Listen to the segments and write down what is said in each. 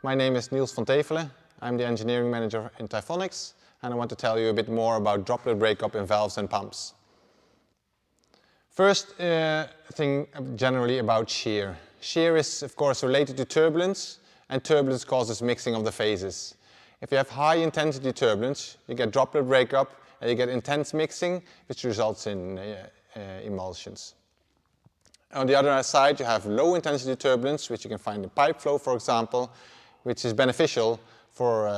My name is Niels van Tevelen. I'm the engineering manager in Typhonics, and I want to tell you a bit more about droplet breakup in valves and pumps. First thing generally about shear. Shear is of course related to turbulence, and turbulence causes mixing of the phases. If you have high intensity turbulence, you get droplet breakup and you get intense mixing, which results in emulsions. On the other side, you have low intensity turbulence, which you can find in pipe flow, for example, which is beneficial for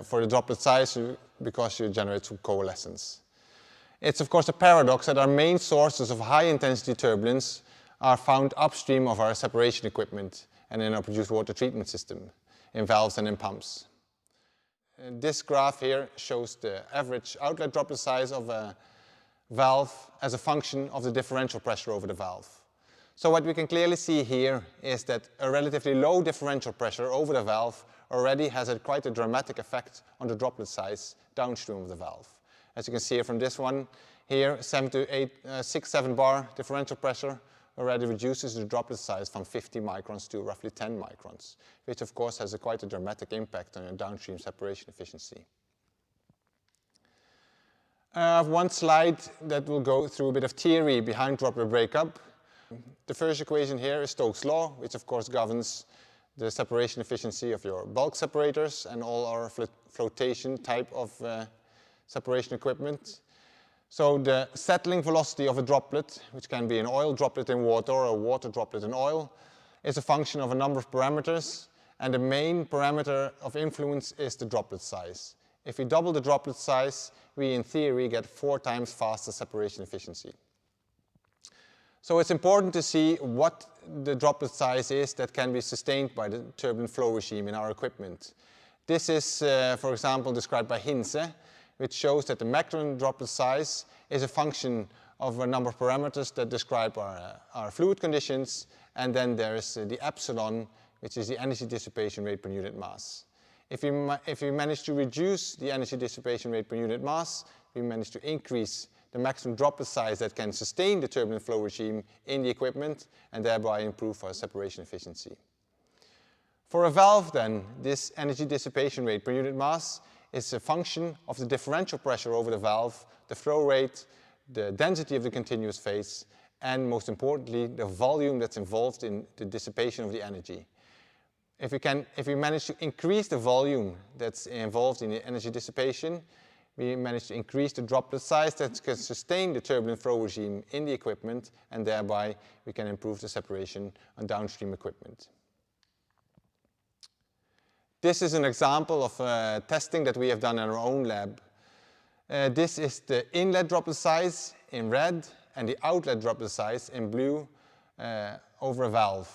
the droplet size because you generate some coalescence. It's of course a paradox that our main sources of high intensity turbulence are found upstream of our separation equipment and in our produced water treatment system, in valves and in pumps. This graph here shows the average outlet droplet size of a valve as a function of the differential pressure over the valve. So what we can clearly see here is that a relatively low differential pressure over the valve already has quite a dramatic effect on the droplet size downstream of the valve. As you can see from this one here, 6-7 bar differential pressure already reduces the droplet size from 50 microns to roughly 10 microns, which of course has quite a dramatic impact on your downstream separation efficiency. I have one slide that will go through a bit of theory behind droplet breakup. The first equation here is Stokes Law, which of course governs the separation efficiency of your bulk separators and all our flotation type of separation equipment. So the settling velocity of a droplet, which can be an oil droplet in water or a water droplet in oil, is a function of a number of parameters, and the main parameter of influence is the droplet size. If we double the droplet size, we in theory get 4 times faster separation efficiency. So it's important to see what the droplet size is that can be sustained by the turbulent flow regime in our equipment. This is, for example, described by Hinze, which shows that the maximum droplet size is a function of a number of parameters that describe our fluid conditions, and then there is the epsilon, which is the energy dissipation rate per unit mass. If we manage to reduce the energy dissipation rate per unit mass, we manage to increase the maximum droplet size that can sustain the turbulent flow regime in the equipment and thereby improve our separation efficiency. For a valve then, this energy dissipation rate per unit mass is a function of the differential pressure over the valve, the flow rate, the density of the continuous phase, and most importantly, the volume that's involved in the dissipation of the energy. If we manage to increase the volume that's involved in the energy dissipation, we manage to increase the droplet size that can sustain the turbulent flow regime in the equipment, and thereby we can improve the separation on downstream equipment. This is an example of testing that we have done in our own lab. This is the inlet droplet size in red and the outlet droplet size in blue over a valve.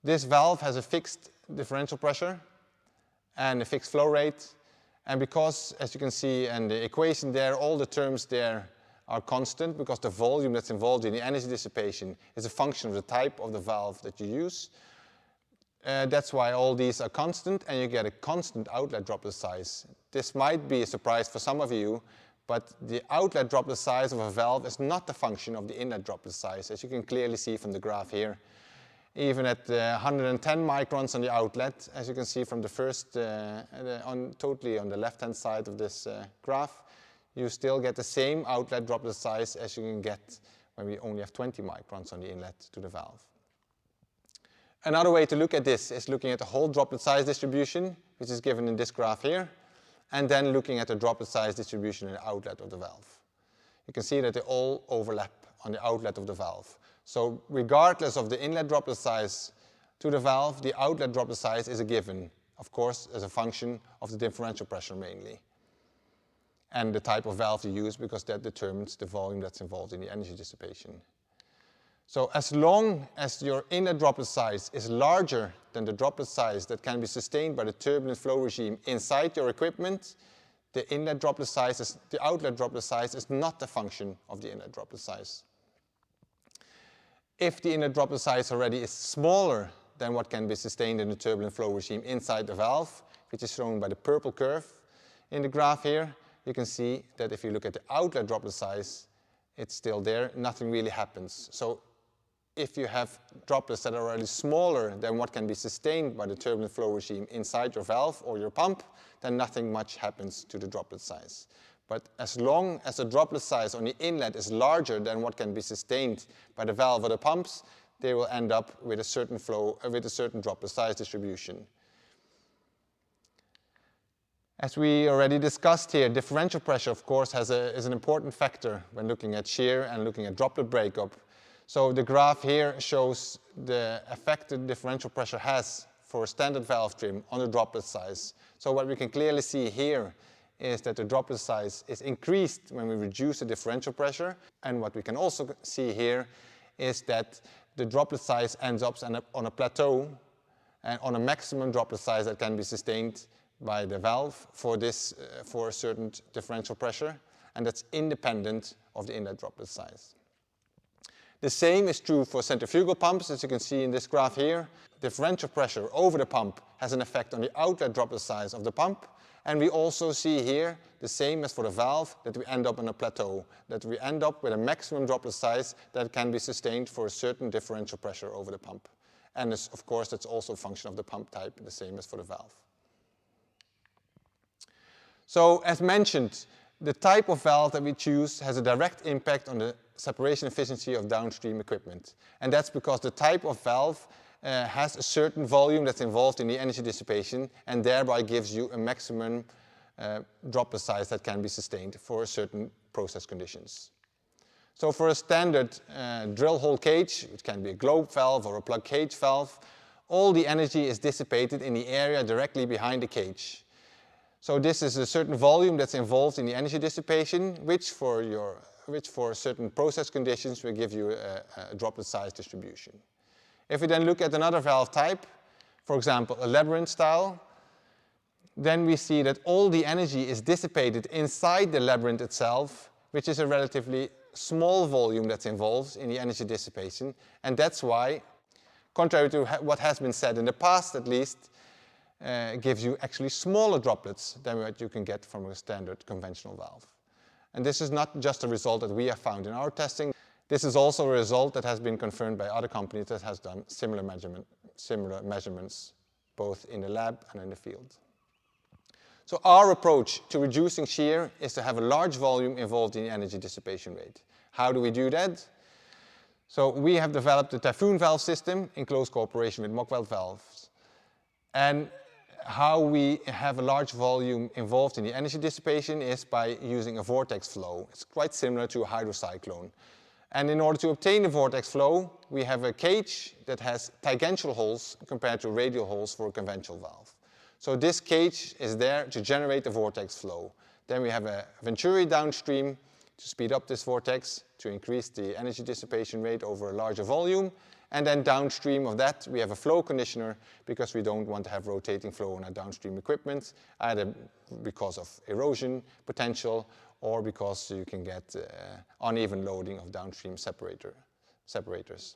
This valve has a fixed differential pressure and a fixed flow rate. And because, as you can see in the equation there, all the terms there are constant because the volume that's involved in the energy dissipation is a function of the type of the valve that you use. That's why all these are constant, and you get a constant outlet droplet size. This might be a surprise for some of you, but the outlet droplet size of a valve is not the function of the inlet droplet size, as you can clearly see from the graph here. Even at 110 microns on the outlet, as you can see from the first, totally on the left-hand side of this graph, you still get the same outlet droplet size as you can get when we only have 20 microns on the inlet to the valve. Another way to look at this is looking at the whole droplet size distribution, which is given in this graph here, and then looking at the droplet size distribution in the outlet of the valve. You can see that they all overlap on the outlet of the valve. So regardless of the inlet droplet size to the valve, the outlet droplet size is a given, of course, as a function of the differential pressure mainly, and the type of valve you use, because that determines the volume that's involved in the energy dissipation. So as long as your inlet droplet size is larger than the droplet size that can be sustained by the turbulent flow regime inside your equipment, the outlet droplet size is not a function of the inlet droplet size. If the inlet droplet size already is smaller than what can be sustained in the turbulent flow regime inside the valve, which is shown by the purple curve in the graph here, you can see that if you look at the outlet droplet size, it's still there, nothing really happens. So if you have droplets that are already smaller than what can be sustained by the turbulent flow regime inside your valve or your pump, then nothing much happens to the droplet size. But as long as the droplet size on the inlet is larger than what can be sustained by the valve or the pumps, they will end up with a certain flow, with a certain droplet size distribution. As we already discussed here, differential pressure, of course, is an important factor when looking at shear and looking at droplet breakup. So the graph here shows the effect the differential pressure has for a standard valve trim on the droplet size. So what we can clearly see here is that the droplet size is increased when we reduce the differential pressure. And what we can also see here is that the droplet size ends up on a plateau and on a maximum droplet size that can be sustained by the valve for a certain differential pressure, and that's independent of the inlet droplet size. The same is true for centrifugal pumps, as you can see in this graph here. Differential pressure over the pump has an effect on the outlet droplet size of the pump, and we also see here, the same as for the valve, that we end up on a plateau, that we end up with a maximum droplet size that can be sustained for a certain differential pressure over the pump. And this, of course, that's also a function of the pump type, the same as for the valve. So, as mentioned, the type of valve that we choose has a direct impact on the separation efficiency of downstream equipment. And that's because the type of valve has a certain volume that's involved in the energy dissipation and thereby gives you a maximum droplet size that can be sustained for certain process conditions. So for a standard drill hole cage, it can be a globe valve or a plug cage valve, all the energy is dissipated in the area directly behind the cage. So this is a certain volume that's involved in the energy dissipation, which for certain process conditions will give you a droplet size distribution. If we then look at another valve type, for example, a labyrinth style, then we see that all the energy is dissipated inside the labyrinth itself, which is a relatively small volume that's involved in the energy dissipation. And that's why, contrary to what has been said in the past at least, gives you actually smaller droplets than what you can get from a standard conventional valve. And this is not just a result that we have found in our testing. This is also a result that has been confirmed by other companies that has done similar measurements, both in the lab and in the field. So our approach to reducing shear is to have a large volume involved in the energy dissipation rate. How do we do that? So we have developed the Typhoon Valve system in close cooperation with Mock-Weld Valves. And how we have a large volume involved in the energy dissipation is by using a vortex flow. It's quite similar to a hydrocyclone. And in order to obtain the vortex flow, we have a cage that has tangential holes compared to radial holes for a conventional valve. So this cage is there to generate the vortex flow. Then we have a venturi downstream to speed up this vortex, to increase the energy dissipation rate over a larger volume. And then downstream of that, we have a flow conditioner because we don't want to have rotating flow on our downstream equipment, either because of erosion potential or because you can get uneven loading of downstream separators.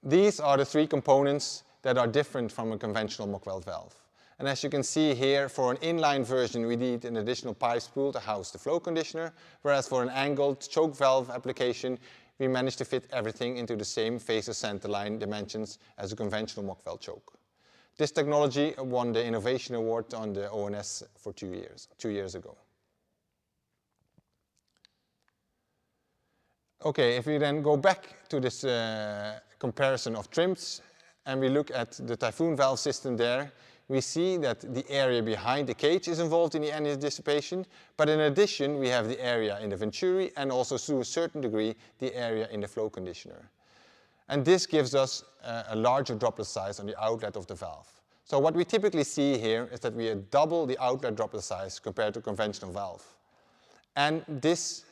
These are the three components that are different from a conventional Mock-Weld valve. And as you can see here, for an inline version, we need an additional pipe spool to house the flow conditioner, whereas for an angled choke valve application, we managed to fit everything into the same phase center line dimensions as a conventional Mock-Weld choke. This technology won the Innovation Award on the ONS for 2 years ago. Okay, if we then go back to this comparison of trims and we look at the Typhoon valve system there, we see that the area behind the cage is involved in the energy dissipation, but in addition we have the area in the venturi and also to a certain degree the area in the flow conditioner. And this gives us a larger droplet size on the outlet of the valve. So what we typically see here is that we double the outlet droplet size compared to conventional valve. And this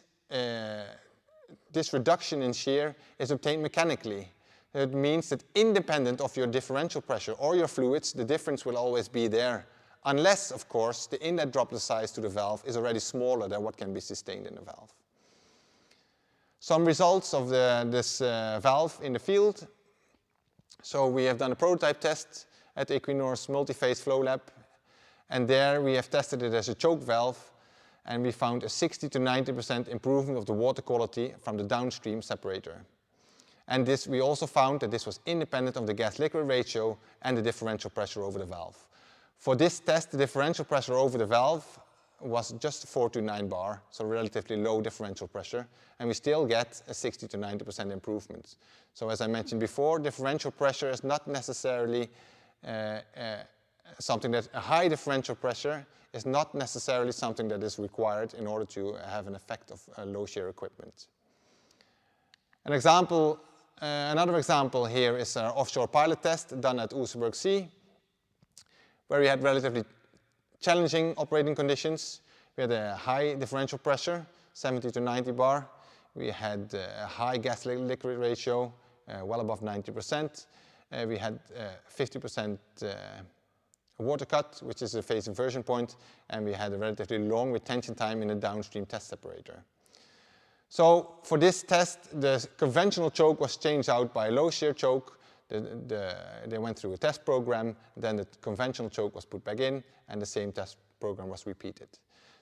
reduction in shear is obtained mechanically. It means that independent of your differential pressure or your fluids, the difference will always be there, unless, of course, the inlet droplet size to the valve is already smaller than what can be sustained in the valve. Some results of this valve in the field. So we have done a prototype test at Equinor's multi-phase flow lab, and there we have tested it as a choke valve, and we found a 60 to 90% improvement of the water quality from the downstream separator. And this, we also found that this was independent of the gas-liquid ratio and the differential pressure over the valve. For this test, the differential pressure over the valve was just 4 to 9 bar, so relatively low differential pressure, and we still get a 60 to 90% improvement. So as I mentioned before, differential pressure is not necessarily something that, a high differential pressure is not necessarily something that is required in order to have an effect of low shear equipment. Another example here is our offshore pilot test done at Oseberg Sea, where we had relatively challenging operating conditions. We had a high differential pressure, 70 to 90 bar. We had a high gas-liquid ratio, well above 90%. We had 50% water cut, which is a phase inversion point, and we had a relatively long retention time in a downstream test separator. So for this test, the conventional choke was changed out by a low shear choke. They went through a test program, then the conventional choke was put back in, and the same test program was repeated.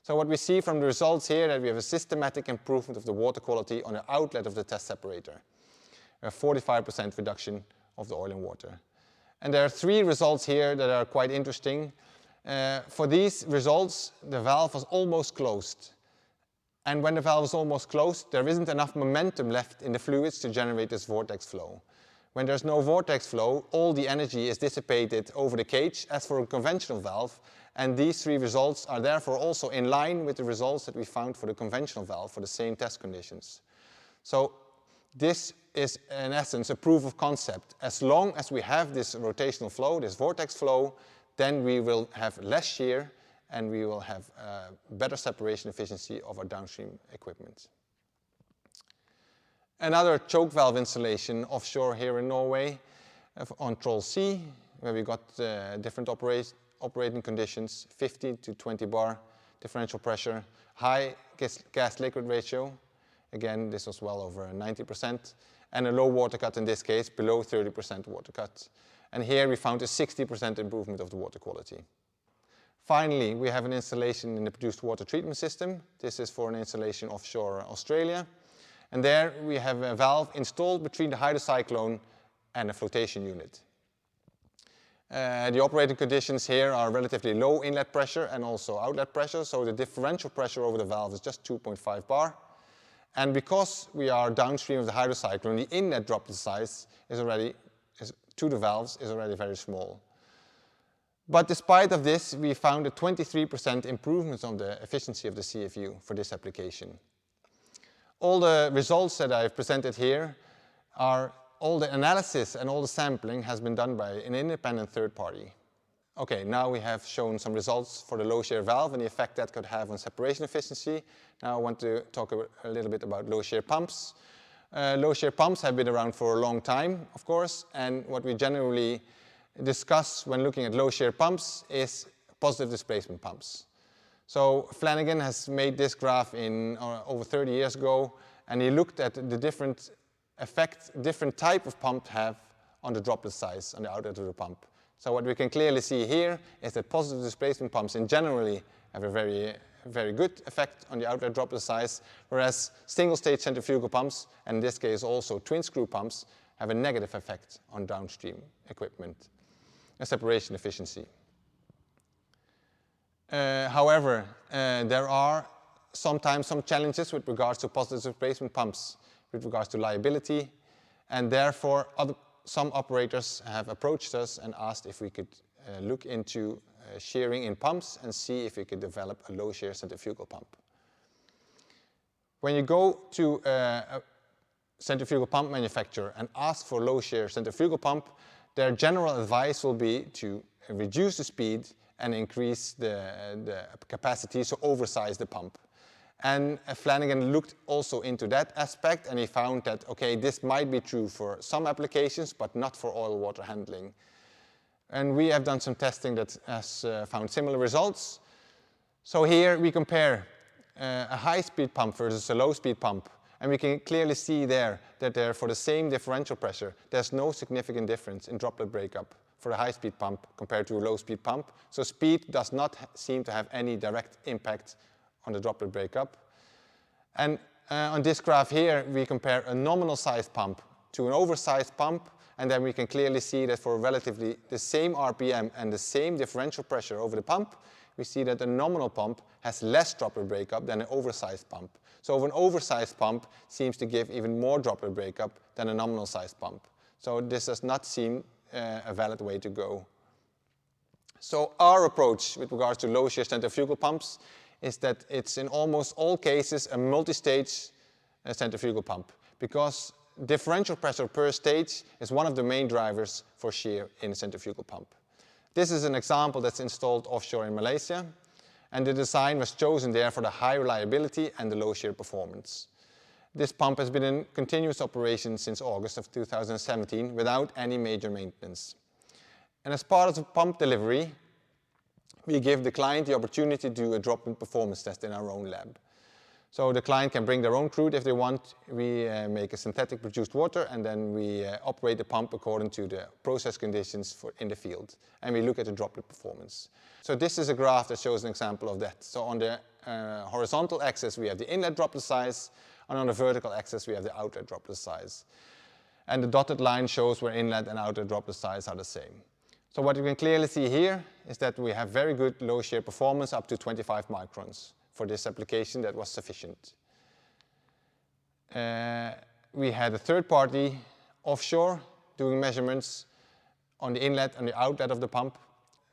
So what we see from the results here, that we have a systematic improvement of the water quality on the outlet of the test separator. A 45% reduction of the oil and water. And there are 3 results here that are quite interesting. For these results, the valve was almost closed. And when the valve is almost closed, there isn't enough momentum left in the fluids to generate this vortex flow. When there's no vortex flow, all the energy is dissipated over the cage as for a conventional valve, and these 3 results are therefore also in line with the results that we found for the conventional valve for the same test conditions. So this is in essence a proof of concept. As long as we have this rotational flow, this vortex flow, then we will have less shear and we will have better separation efficiency of our downstream equipment. Another choke valve installation offshore here in Norway on Troll Sea, where we got different operating conditions, 50 to 20 bar differential pressure, high gas-liquid ratio. Again, this was well over 90%, and a low water cut in this case, below 30% water cut. And here we found a 60% improvement of the water quality. Finally, we have an installation in the produced water treatment system. This is for an installation offshore Australia. And there we have a valve installed between the hydrocyclone and a flotation unit. The operating conditions here are relatively low inlet pressure and also outlet pressure, so the differential pressure over the valve is just 2.5 bar. And because we are downstream of the hydrocyclone, the inlet droplet size to the valves is already very small. But despite of this, we found a 23% improvement on the efficiency of the CFU for this application. All the results that I've presented here are all the analysis and all the sampling has been done by an independent third party. Okay, now we have shown some results for the low shear valve and the effect that could have on separation efficiency. Now I want to talk a little bit about low shear pumps. Low shear pumps have been around for a long time, of course, and what we generally discuss when looking at low shear pumps is positive displacement pumps. So Flanagan has made this graph over 30 years ago, and he looked at the different effects different type of pump have on the droplet size on the outlet of the pump. So what we can clearly see here is that positive displacement pumps in generally have a very good effect on the outlet droplet size, whereas single-stage centrifugal pumps, and in this case also twin-screw pumps, have a negative effect on downstream equipment and separation efficiency. However, there are sometimes some challenges with regards to positive displacement pumps, with regards to liability, and therefore some operators have approached us and asked if we could look into shearing in pumps and see if we could develop a low shear centrifugal pump. When you go to a centrifugal pump manufacturer and ask for a low shear centrifugal pump, their general advice will be to reduce the speed and increase the capacity, so oversize the pump. And Flanagan looked also into that aspect, and he found that, okay, this might be true for some applications, but not for oil water handling. And we have done some testing that has found similar results. So here we compare a high-speed pump versus a low-speed pump, and we can clearly see there that for the same differential pressure, there's no significant difference in droplet breakup for a high-speed pump compared to a low-speed pump. So speed does not seem to have any direct impact on the droplet breakup. And on this graph here, we compare a nominal sized pump to an oversized pump, and then we can clearly see that for relatively the same RPM and the same differential pressure over the pump, we see that a nominal pump has less droplet breakup than an oversized pump. So an oversized pump seems to give even more droplet breakup than a nominal sized pump. So this does not seem a valid way to go. So our approach with regards to low shear centrifugal pumps is that it's in almost all cases a multi-stage centrifugal pump, because differential pressure per stage is one of the main drivers for shear in a centrifugal pump. This is an example that's installed offshore in Malaysia, and the design was chosen there for the high reliability and the low shear performance. This pump has been in continuous operation since August of 2017 without any major maintenance. And as part of the pump delivery, we give the client the opportunity to do a droplet performance test in our own lab. So the client can bring their own crude if they want. We make a synthetic produced water, and then we operate the pump according to the process conditions in the field. And we look at the droplet performance. So this is a graph that shows an example of that. So on the horizontal axis, we have the inlet droplet size, and on the vertical axis, we have the outlet droplet size. And the dotted line shows where inlet and outlet droplet size are the same. So what you can clearly see here is that we have very good low shear performance up to 25 microns. For this application, that was sufficient. We had a third party offshore doing measurements on the inlet and the outlet of the pump.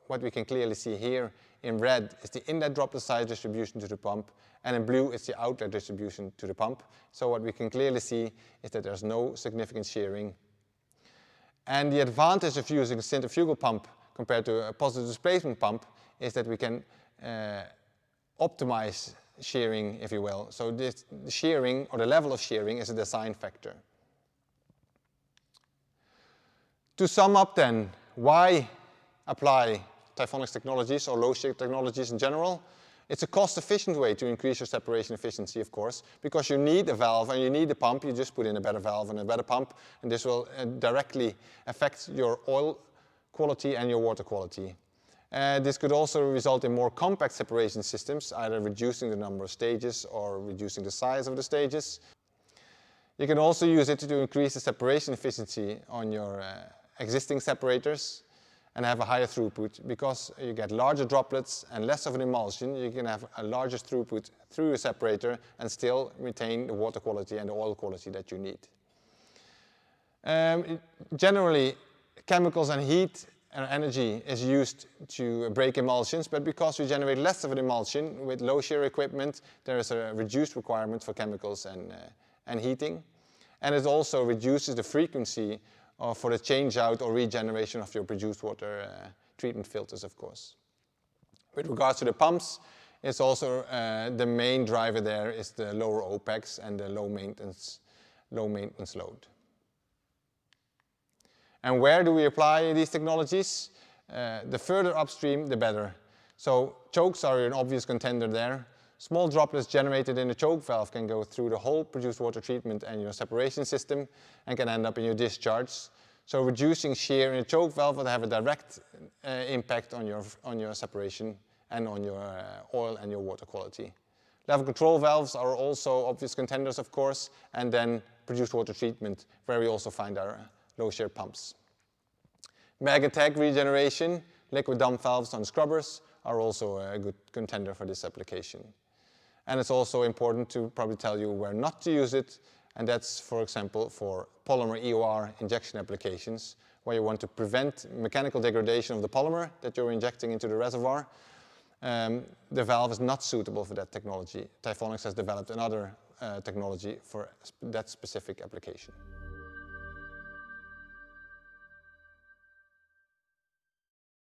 What we can clearly see here in red is the inlet droplet size distribution to the pump, and in blue is the outlet distribution to the pump. So what we can clearly see is that there's no significant shearing. And the advantage of using a centrifugal pump compared to a positive displacement pump is that we can optimize shearing, if you will. So the shearing, or the level of shearing, is a design factor. To sum up then, why apply Typhonics technologies or low shear technologies in general? It's a cost-efficient way to increase your separation efficiency, of course, because you need a valve and you need a pump. You just put in a better valve and a better pump, and this will directly affect your oil quality and your water quality. This could also result in more compact separation systems, either reducing the number of stages or reducing the size of the stages. You can also use it to increase the separation efficiency on your existing separators and have a higher throughput, because you get larger droplets and less of an emulsion. You can have a larger throughput through your separator and still retain the water quality and the oil quality that you need. Generally, chemicals and heat and energy is used to break emulsions, but because we generate less of an emulsion with low shear equipment, there is a reduced requirement for chemicals and heating. And it also reduces the frequency for the change out or regeneration of your produced water treatment filters, of course. With regards to the pumps, it's also the main driver there is the lower OPEX and the low maintenance load. And where do we apply these technologies? The further upstream, the better. So chokes are an obvious contender there. Small droplets generated in the choke valve can go through the whole produced water treatment and your separation system and can end up in your discharge. So reducing shear in the choke valve will have a direct impact on your separation and on your oil and your water quality. Level control valves are also obvious contenders, of course, and then produced water treatment, where we also find our low shear pumps. Mag and tag regeneration, liquid dump valves on scrubbers are also a good contender for this application. And it's also important to probably tell you where not to use it, and that's, for example, for polymer EOR injection applications, where you want to prevent mechanical degradation of the polymer that you're injecting into the reservoir. The valve is not suitable for that technology. Typhonics has developed another technology for that specific application.